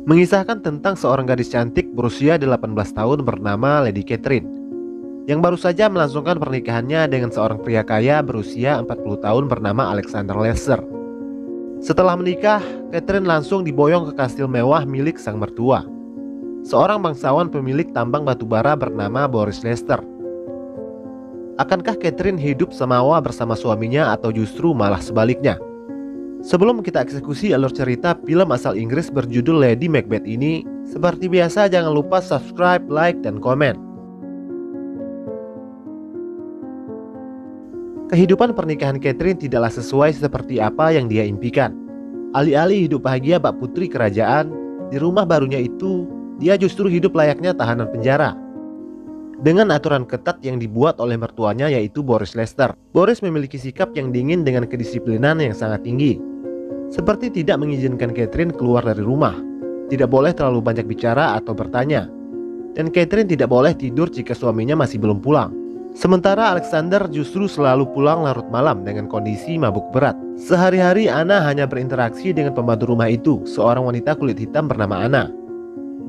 mengisahkan tentang seorang gadis cantik berusia 18 tahun bernama Lady Catherine, yang baru saja melangsungkan pernikahannya dengan seorang pria kaya berusia 40 tahun bernama Alexander Lester. Setelah menikah, Catherine langsung diboyong ke kastil mewah milik sang mertua, seorang bangsawan pemilik tambang batubara bernama Boris Lester. Akankah Catherine hidup semawa bersama suaminya atau justru malah sebaliknya? Sebelum kita eksekusi alur cerita film asal Inggris berjudul Lady Macbeth ini, seperti biasa jangan lupa subscribe, like, dan komen. Kehidupan pernikahan Catherine tidaklah sesuai seperti apa yang dia impikan. Alih-alih hidup bahagia bak putri kerajaan, di rumah barunya itu, dia justru hidup layaknya tahanan penjara. Dengan aturan ketat yang dibuat oleh mertuanya yaitu Boris Lester. Boris memiliki sikap yang dingin dengan kedisiplinan yang sangat tinggi. Seperti tidak mengizinkan Catherine keluar dari rumah, tidak boleh terlalu banyak bicara atau bertanya, dan Catherine tidak boleh tidur jika suaminya masih belum pulang. Sementara Alexander justru selalu pulang larut malam dengan kondisi mabuk berat. Sehari-hari Anna hanya berinteraksi dengan pembantu rumah itu, seorang wanita kulit hitam bernama Anna.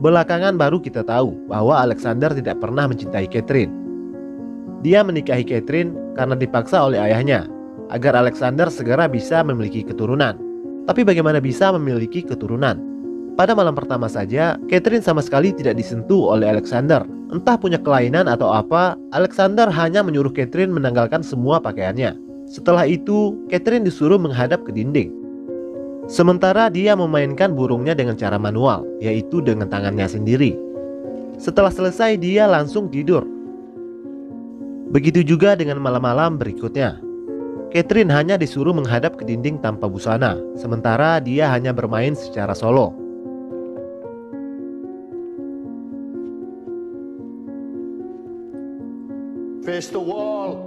Belakangan baru kita tahu bahwa Alexander tidak pernah mencintai Catherine. Dia menikahi Catherine karena dipaksa oleh ayahnya, agar Alexander segera bisa memiliki keturunan. Tapi bagaimana bisa memiliki keturunan? Pada malam pertama saja, Catherine sama sekali tidak disentuh oleh Alexander. Entah punya kelainan atau apa, Alexander hanya menyuruh Catherine menanggalkan semua pakaiannya. Setelah itu, Catherine disuruh menghadap ke dinding. Sementara dia memainkan burungnya dengan cara manual, yaitu dengan tangannya sendiri. Setelah selesai, dia langsung tidur. Begitu juga dengan malam-malam berikutnya. Catherine hanya disuruh menghadap ke dinding tanpa busana, sementara dia hanya bermain secara solo. Face the wall.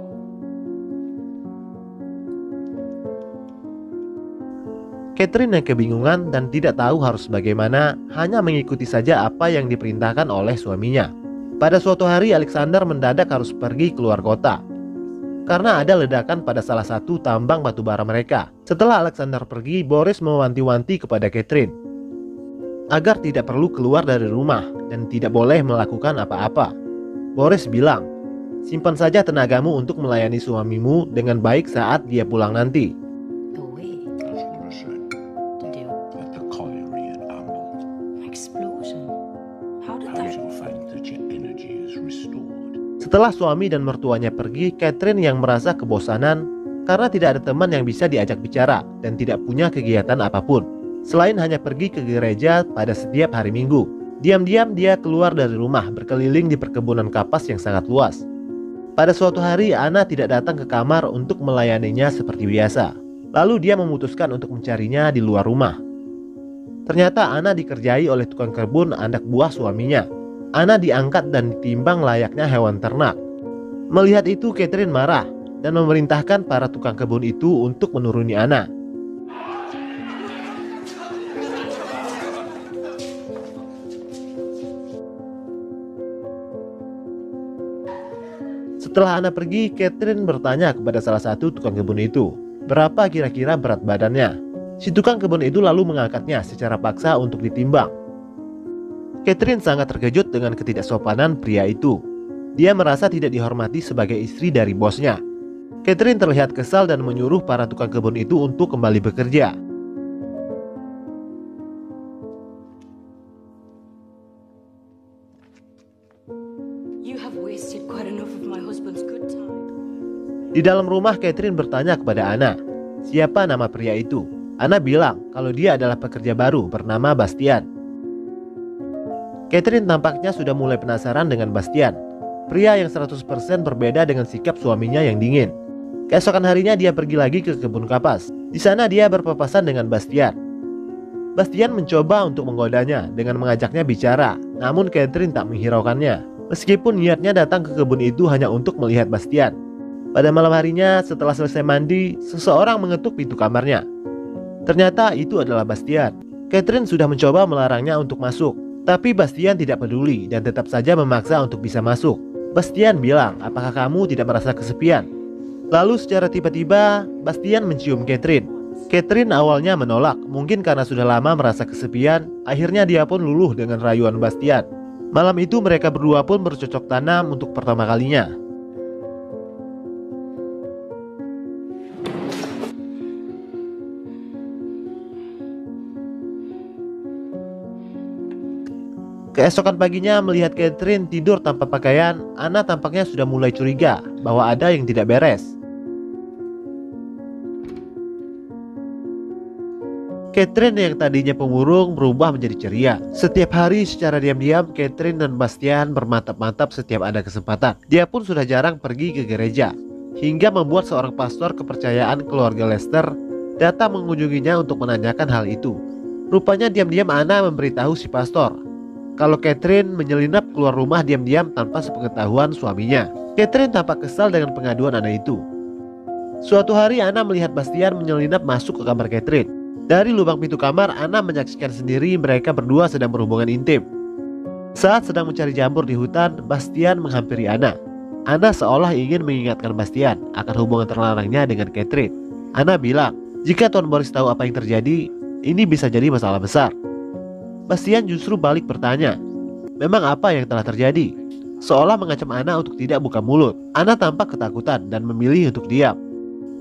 Catherine yang kebingungan dan tidak tahu harus bagaimana, hanya mengikuti saja apa yang diperintahkan oleh suaminya. Pada suatu hari Alexander mendadak harus pergi keluar kota karena ada ledakan pada salah satu tambang batubara mereka. Setelah Alexander pergi, Boris mewanti-wanti kepada Catherine agar tidak perlu keluar dari rumah dan tidak boleh melakukan apa-apa. Boris bilang, simpan saja tenagamu untuk melayani suamimu dengan baik saat dia pulang nanti. Setelah suami dan mertuanya pergi, Catherine yang merasa kebosanan karena tidak ada teman yang bisa diajak bicara dan tidak punya kegiatan apapun selain hanya pergi ke gereja pada setiap hari Minggu. Diam-diam dia keluar dari rumah, berkeliling di perkebunan kapas yang sangat luas. Pada suatu hari Anna tidak datang ke kamar untuk melayaninya seperti biasa. Lalu dia memutuskan untuk mencarinya di luar rumah. Ternyata Anna dikerjai oleh tukang kebun anak buah suaminya. Anna diangkat dan ditimbang layaknya hewan ternak. Melihat itu, Catherine marah dan memerintahkan para tukang kebun itu untuk menuruni Anna. Setelah Anna pergi, Catherine bertanya kepada salah satu tukang kebun itu, berapa kira-kira berat badannya. Si tukang kebun itu lalu mengangkatnya secara paksa untuk ditimbang. Catherine sangat terkejut dengan ketidaksopanan pria itu. Dia merasa tidak dihormati sebagai istri dari bosnya. Catherine terlihat kesal dan menyuruh para tukang kebun itu untuk kembali bekerja. Di dalam rumah, Catherine bertanya kepada Anna, siapa nama pria itu? Anna bilang kalau dia adalah pekerja baru bernama Bastian. Catherine tampaknya sudah mulai penasaran dengan Bastian, pria yang 100% berbeda dengan sikap suaminya yang dingin. Keesokan harinya dia pergi lagi ke kebun kapas. Di sana dia berpapasan dengan Bastian. Bastian mencoba untuk menggodanya dengan mengajaknya bicara, namun Catherine tak menghiraukannya. Meskipun niatnya datang ke kebun itu hanya untuk melihat Bastian. Pada malam harinya, setelah selesai mandi, seseorang mengetuk pintu kamarnya. Ternyata itu adalah Bastian. Catherine sudah mencoba melarangnya untuk masuk, tapi Bastian tidak peduli dan tetap saja memaksa untuk bisa masuk. Bastian bilang, apakah kamu tidak merasa kesepian? Lalu secara tiba-tiba, Bastian mencium Catherine. Catherine awalnya menolak, mungkin karena sudah lama merasa kesepian. Akhirnya dia pun luluh dengan rayuan Bastian. Malam itu mereka berdua pun bercocok tanam untuk pertama kalinya. Keesokan paginya melihat Catherine tidur tanpa pakaian, Anna tampaknya sudah mulai curiga bahwa ada yang tidak beres. Catherine yang tadinya pemurung berubah menjadi ceria. Setiap hari secara diam-diam Catherine dan Bastian bermantap-mantap setiap ada kesempatan. Dia pun sudah jarang pergi ke gereja, hingga membuat seorang pastor kepercayaan keluarga Lester datang mengunjunginya untuk menanyakan hal itu. Rupanya diam-diam Anna memberitahu si pastor kalau Catherine menyelinap keluar rumah diam-diam tanpa sepengetahuan suaminya. Catherine tampak kesal dengan pengaduan Anna itu. Suatu hari Anna melihat Bastian menyelinap masuk ke kamar Catherine. Dari lubang pintu kamar, Anna menyaksikan sendiri mereka berdua sedang berhubungan intim. Saat sedang mencari jamur di hutan, Bastian menghampiri Anna. Anna seolah ingin mengingatkan Bastian akan hubungan terlarangnya dengan Catherine. Anna bilang, jika Tuan Boris tahu apa yang terjadi, ini bisa jadi masalah besar. Bastian justru balik bertanya, memang apa yang telah terjadi? Seolah mengancam Anna untuk tidak buka mulut. Anna tampak ketakutan dan memilih untuk diam.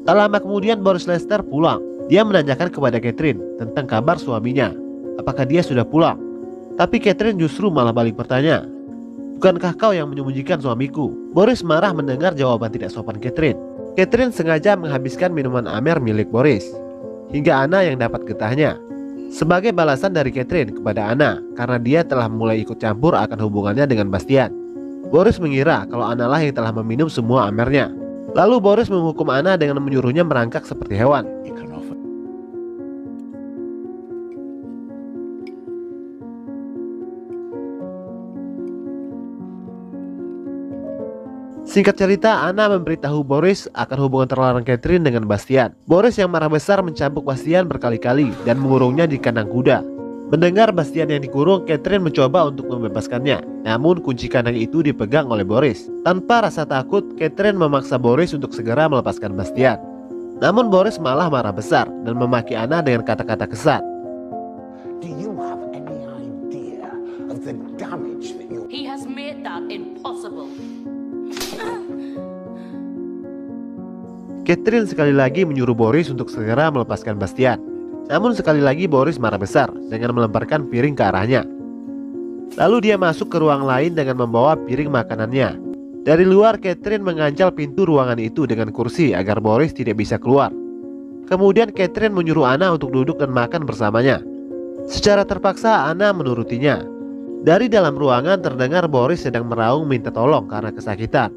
Tak lama kemudian Boris Lester pulang. Dia menanyakan kepada Catherine tentang kabar suaminya. Apakah dia sudah pulang? Tapi Catherine justru malah balik bertanya, bukankah kau yang menyembunyikan suamiku? Boris marah mendengar jawaban tidak sopan Catherine. Catherine sengaja menghabiskan minuman amer milik Boris, hingga Anna yang dapat getahnya. Sebagai balasan dari Catherine kepada Anna karena dia telah mulai ikut campur akan hubungannya dengan Bastian. Boris mengira kalau Anna lah yang telah meminum semua amernya. Lalu Boris menghukum Anna dengan menyuruhnya merangkak seperti hewan. Singkat cerita, Anna memberitahu Boris akan hubungan terlarang Catherine dengan Bastian. Boris yang marah besar mencambuk Bastian berkali-kali dan mengurungnya di kandang kuda. Mendengar Bastian yang dikurung, Catherine mencoba untuk membebaskannya. Namun kunci kandang itu dipegang oleh Boris. Tanpa rasa takut, Catherine memaksa Boris untuk segera melepaskan Bastian. Namun Boris malah marah besar dan memaki Anna dengan kata-kata kesat. Do you have any idea of the damage that you... He has made that impossible. Catherine sekali lagi menyuruh Boris untuk segera melepaskan Bastian. Namun sekali lagi Boris marah besar dengan melemparkan piring ke arahnya. Lalu dia masuk ke ruang lain dengan membawa piring makanannya. Dari luar, Catherine mengancal pintu ruangan itu dengan kursi agar Boris tidak bisa keluar. Kemudian Catherine menyuruh Anna untuk duduk dan makan bersamanya. Secara terpaksa Anna menurutinya. Dari dalam ruangan terdengar Boris sedang meraung minta tolong karena kesakitan.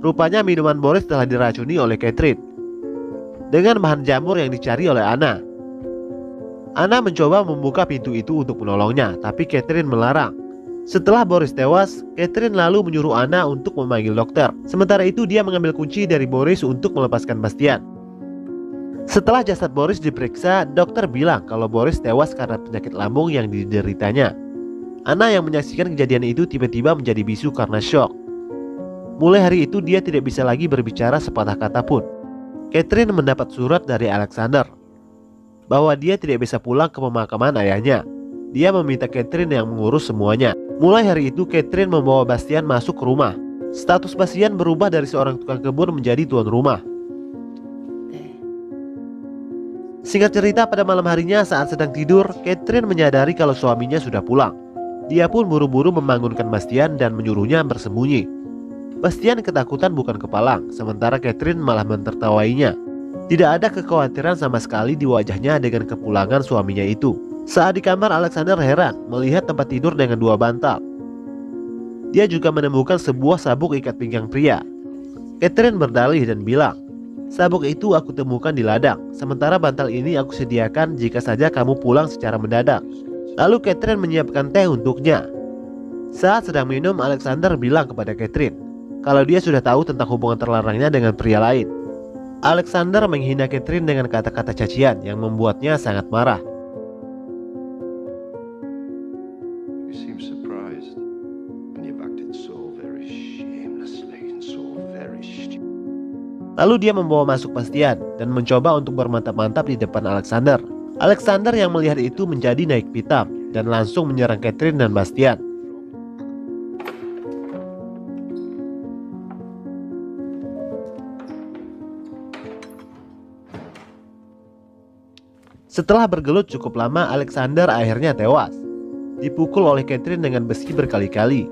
Rupanya minuman Boris telah diracuni oleh Catherine dengan bahan jamur yang dicari oleh Anna. Anna mencoba membuka pintu itu untuk menolongnya, tapi Catherine melarang. Setelah Boris tewas, Catherine lalu menyuruh Anna untuk memanggil dokter. Sementara itu dia mengambil kunci dari Boris untuk melepaskan Bastian. Setelah jasad Boris diperiksa, dokter bilang kalau Boris tewas karena penyakit lambung yang dideritanya. Anna yang menyaksikan kejadian itu tiba-tiba menjadi bisu karena syok. Mulai hari itu dia tidak bisa lagi berbicara sepatah kata pun. Catherine mendapat surat dari Alexander bahwa dia tidak bisa pulang ke pemakaman ayahnya. Dia meminta Catherine yang mengurus semuanya. Mulai hari itu Catherine membawa Bastian masuk ke rumah. Status Bastian berubah dari seorang tukang kebun menjadi tuan rumah. Singkat cerita, pada malam harinya saat sedang tidur, Catherine menyadari kalau suaminya sudah pulang. Dia pun buru-buru membangunkan Bastian dan menyuruhnya bersembunyi. Bastian ketakutan bukan kepalang, sementara Catherine malah mentertawainya. Tidak ada kekhawatiran sama sekali di wajahnya dengan kepulangan suaminya itu. Saat di kamar, Alexander heran melihat tempat tidur dengan dua bantal. Dia juga menemukan sebuah sabuk ikat pinggang pria. Catherine berdalih dan bilang, sabuk itu aku temukan di ladang, sementara bantal ini aku sediakan jika saja kamu pulang secara mendadak. Lalu Catherine menyiapkan teh untuknya. Saat sedang minum, Alexander bilang kepada Catherine kalau dia sudah tahu tentang hubungan terlarangnya dengan pria lain. Alexander menghina Catherine dengan kata-kata cacian yang membuatnya sangat marah. You seem surprised, and you've acted so very shamelessly and so very stupid. Lalu dia membawa masuk Bastian dan mencoba untuk bermantap-mantap di depan Alexander. Alexander yang melihat itu menjadi naik pitam dan langsung menyerang Catherine dan Bastian. Setelah bergelut cukup lama, Alexander akhirnya tewas, dipukul oleh Catherine dengan besi berkali-kali.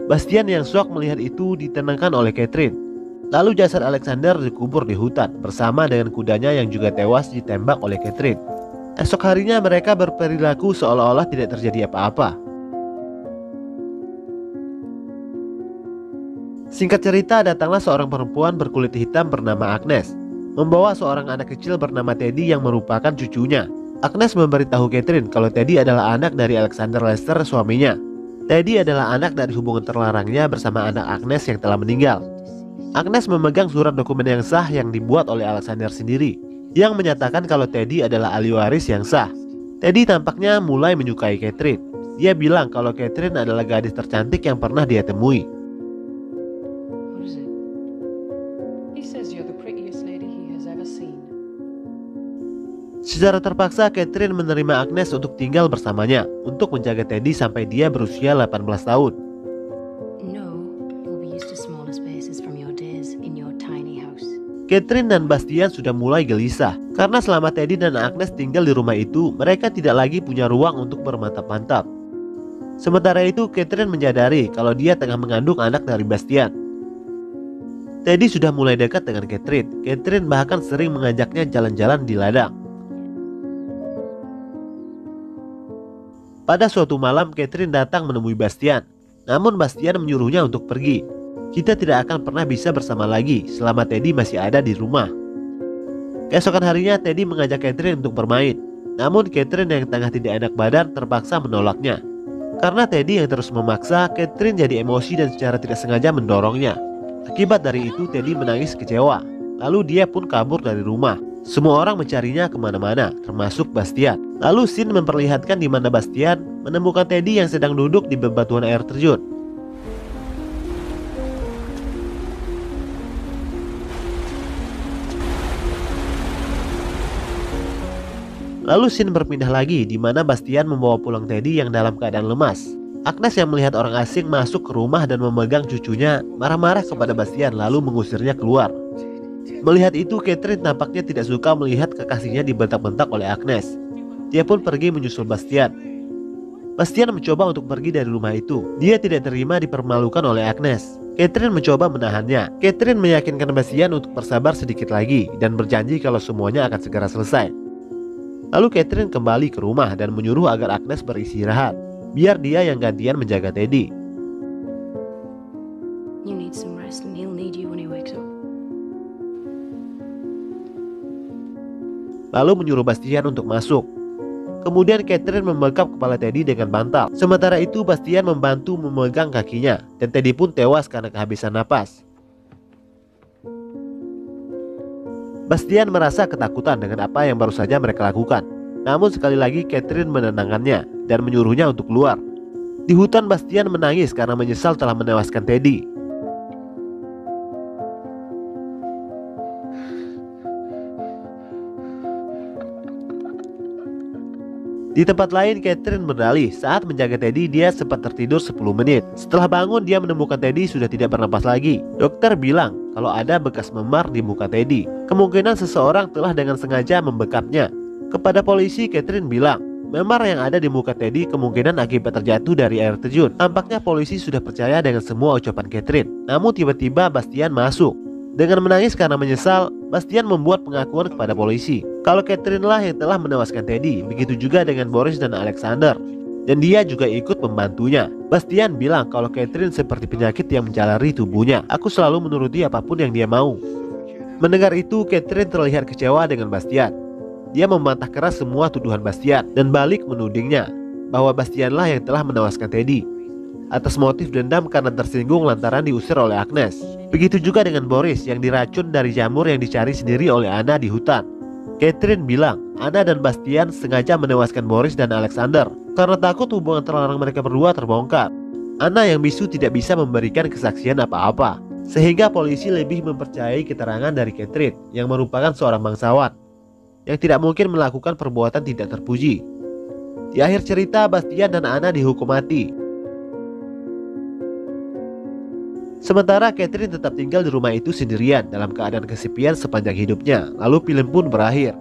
Bastian yang syok melihat itu ditenangkan oleh Catherine. Lalu jasad Alexander dikubur di hutan bersama dengan kudanya yang juga tewas ditembak oleh Catherine. Esok harinya mereka berperilaku seolah-olah tidak terjadi apa-apa. Singkat cerita, datanglah seorang perempuan berkulit hitam bernama Agnes, membawa seorang anak kecil bernama Teddy yang merupakan cucunya. Agnes memberitahu Catherine kalau Teddy adalah anak dari Alexander Lester, suaminya. Teddy adalah anak dari hubungan terlarangnya bersama anak Agnes yang telah meninggal. Agnes memegang surat dokumen yang sah yang dibuat oleh Alexander sendiri, yang menyatakan kalau Teddy adalah ahli waris yang sah. Teddy tampaknya mulai menyukai Catherine. Dia bilang kalau Catherine adalah gadis tercantik yang pernah dia temui. What is it? He says you're the prettiest lady he has ever seen. Secara terpaksa Catherine menerima Agnes untuk tinggal bersamanya untuk menjaga Teddy sampai dia berusia 18 tahun. No, you'll be used to smaller spaces from your days in your tiny house. Catherine dan Bastian sudah mulai gelisah karena selama Teddy dan Agnes tinggal di rumah itu, mereka tidak lagi punya ruang untuk bermantap-mantap. Sementara itu, Catherine menyadari kalau dia tengah mengandung anak dari Bastian. Teddy sudah mulai dekat dengan Catherine. Catherine bahkan sering mengajaknya jalan-jalan di ladang. Pada suatu malam, Catherine datang menemui Bastian. Namun Bastian menyuruhnya untuk pergi. Kita tidak akan pernah bisa bersama lagi selama Teddy masih ada di rumah. Keesokan harinya, Teddy mengajak Catherine untuk bermain. Namun Catherine yang tengah tidak enak badan terpaksa menolaknya. Karena Teddy yang terus memaksa, Catherine jadi emosi dan secara tidak sengaja mendorongnya. Akibat dari itu, Teddy menangis kecewa. Lalu dia pun kabur dari rumah. Semua orang mencarinya kemana-mana, termasuk Bastian. Lalu scene memperlihatkan di mana Bastian menemukan Teddy yang sedang duduk di bebatuan air terjun. Lalu scene berpindah lagi di mana Bastian membawa pulang Teddy yang dalam keadaan lemas. Agnes yang melihat orang asing masuk ke rumah dan memegang cucunya marah-marah kepada Bastian lalu mengusirnya keluar. Melihat itu, Catherine tampaknya tidak suka melihat kekasihnya dibentak-bentak oleh Agnes. Dia pun pergi menyusul Bastian. Bastian mencoba untuk pergi dari rumah itu. Dia tidak terima dipermalukan oleh Agnes. Catherine mencoba menahannya. Catherine meyakinkan Bastian untuk bersabar sedikit lagi dan berjanji kalau semuanya akan segera selesai. Lalu Catherine kembali ke rumah dan menyuruh agar Agnes beristirahat, biar dia yang gantian menjaga Teddy. You need some rest and he'll need you when he wakes up. Lalu menyuruh Bastian untuk masuk. Kemudian Catherine membekap kepala Teddy dengan bantal. Sementara itu Bastian membantu memegang kakinya dan Teddy pun tewas karena kehabisan napas. Bastian merasa ketakutan dengan apa yang baru saja mereka lakukan. Namun sekali lagi Catherine menenangkannya dan menyuruhnya untuk keluar. Di hutan Bastian menangis karena menyesal telah menewaskan Teddy. Di tempat lain, Catherine berdalih saat menjaga Teddy dia sempat tertidur 10 menit. Setelah bangun, dia menemukan Teddy sudah tidak bernapas lagi. Dokter bilang kalau ada bekas memar di muka Teddy. Kemungkinan seseorang telah dengan sengaja membekapnya. Kepada polisi, Catherine bilang memar yang ada di muka Teddy kemungkinan akibat terjatuh dari air terjun. Tampaknya polisi sudah percaya dengan semua ucapan Catherine. Namun tiba-tiba Bastian masuk. Dengan menangis karena menyesal, Bastian membuat pengakuan kepada polisi kalau Catherine lah yang telah menewaskan Teddy. Begitu juga dengan Boris dan Alexander, dan dia juga ikut membantunya. Bastian bilang kalau Catherine seperti penyakit yang menjalari tubuhnya. Aku selalu menuruti apapun yang dia mau. Mendengar itu, Catherine terlihat kecewa dengan Bastian. Dia membantah keras semua tuduhan Bastian dan balik menudingnya bahwa Bastian lah yang telah menewaskan Teddy atas motif dendam karena tersinggung lantaran diusir oleh Agnes. Begitu juga dengan Boris yang diracun dari jamur yang dicari sendiri oleh Anna di hutan. Catherine bilang Anna dan Bastian sengaja menewaskan Boris dan Alexander karena takut hubungan terlarang mereka berdua terbongkar. Anna yang bisu tidak bisa memberikan kesaksian apa-apa. Sehingga polisi lebih mempercayai keterangan dari Catherine yang merupakan seorang bangsawan yang tidak mungkin melakukan perbuatan tidak terpuji. Di akhir cerita, Bastian dan Anna dihukum mati. Sementara Catherine tetap tinggal di rumah itu sendirian dalam keadaan kesepian sepanjang hidupnya. Lalu film pun berakhir.